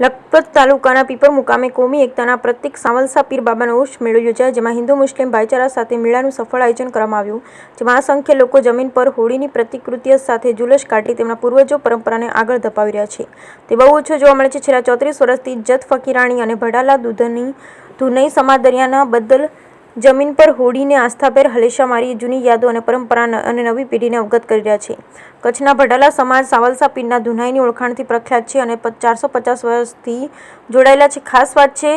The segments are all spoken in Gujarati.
લખપત તાલુકાના પીપર મુકામે કોમી એકતાના પ્રતીક સાવલસા પીર બાબાનો ઉર્ષ મેળો યોજાયો, જેમાં હિન્દુ મુસ્લિમ ભાઈચારા સાથે મેળાનું સફળ આયોજન કરવામાં આવ્યું, જેમાં અસંખ્ય લોકો જમીન પર હોળીની પ્રતિકૃતિઓ સાથે જુલુસ કાઢી તેમના પૂર્વજો પરંપરાને આગળ ધપાવી રહ્યા છે. તે બહુ ઓછો જોવા મળે છે. છેલ્લા 34 વર્ષથી જત ફકીરાણી અને ભડાલા ધુનઈ સમાદરિયાના બદલ જમીન પર હોળીને આસ્થાભેર હલેશા મારી જૂની યાદો અને પરંપરા અને નવી પેઢીને અવગત કરી રહ્યા છે. કચ્છના ભડાલા સમાજ સાવલસા પીરના ધુનાઈની ઓળખાણથી પ્રખ્યાત છે અને 450 વર્ષથી જોડાયેલા છે. ખાસ વાત છે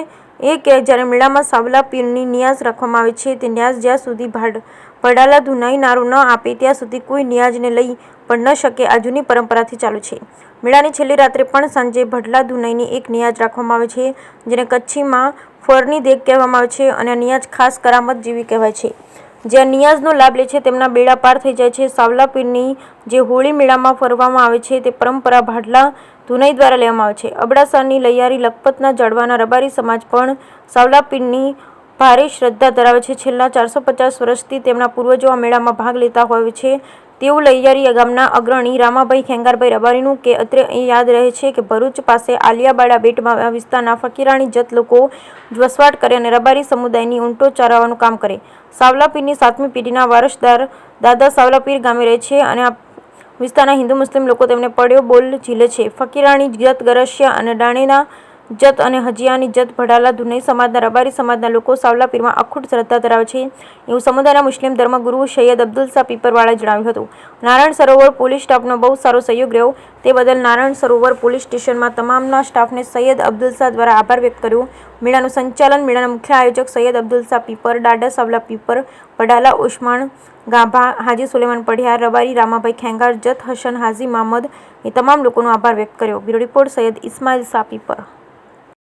એ કે જ્યારે મેળામાં સાવલા પીરની નિયાઝ રાખવામાં આવે છે, તે નિયાઝ જ્યાં સુધી ભડાલા ધુનાઈ નારો ન આપે ત્યાં સુધી કોઈ નિયાઝને લઈ પણ ન શકે. આ જૂની પરંપરાથી ચાલુ છે. મેળાની છેલ્લી રાત્રે પણ સાંજે ભડલા ધુનાઈની એક નિયાઝ રાખવામાં આવે છે, જેને કચ્છીમાં ફરની દેગ કહેવામાં આવે છે અને આ નિયાઝ ખાસ કરામત જેવી કહેવાય છે. જે આ નિયાઝનો લાભ લે છે તેમના બેડા પાર થઈ જાય છે. સાવલા પીરની જે હોળી મેળામાં ફરવામાં આવે છે તે પરંપરા ભડલા ધુનાઈ દ્વારા લેવામાં આવે છે. અબડાસાની લૈયારી લખપતના જાડવાના રબારી સમાજ પણ સાવલા પીરની ભારે શ્રદ્ધા ધરાવે છે. છેલ્લા 450 વર્ષથી તેમના પૂર્વજો આ મેળામાં ભાગ લેતા હોય છે તેવું લૈયારી ગામના અગ્રણી રામાભાઈ ખેંગારભાઈ રબારીનું કે અત્રે એ યાદ રહે છે કે ભરૂચ પાસે આલિયાબાડા બેટમાં વિસ્તારના ફકીરાણી જત લોકો વસવાટ કરે અને રબારી સમુદાયની ઊંટો ચરાવવાનું કામ કરે. સાવલા પીરની 7મી પેઢીના વારસદાર દાદા સાવલા પીર ગામે રહે છે અને આ વિસ્તારના હિન્દુ મુસ્લિમ લોકો તેમને પડ્યો બોલ ઝીલે છે. ફકીરાણી જત ગરસિયા અને ડાણેના જત અને હજીયાની જત ભડાલા ધુનાઈ સમાજના રબારી સમાજના લોકો સાવલા પીરમાં અખૂટ શ્રદ્ધા ધરાવે છે એવું સમુદાયના મુસ્લિમ ધર્મગુરુ સૈયદ અબ્દુલસા પીપરવાળાએ જણાવ્યું હતું. નારાયણ સરોવર પોલીસ સ્ટાફનો બહુ સારો સહયોગ રહ્યો તે બદલ નારાયણ સરોવર પોલીસ સ્ટેશનમાં તમામના સ્ટાફને સૈયદ અબ્દુલસા દ્વારા આભાર વ્યક્ત કર્યો. મેળાનું સંચાલન મેળાના મુખ્ય આયોજક સૈયદ અબ્દુલસા પીપર, દાડા સાવલા પીપર, ભડાલા ઉસ્માન ગાભા, હાજી સુલેમાન પઢિયાર, રબારી રામાભાઈ ખેંગાર, જત હસન હાજી મામદ એ તમામ લોકોનો આભાર વ્યક્ત કર્યો. બ્યુરો રિપોર્ટ સૈયદ ઇસ્માઇલ શાહ પીપર.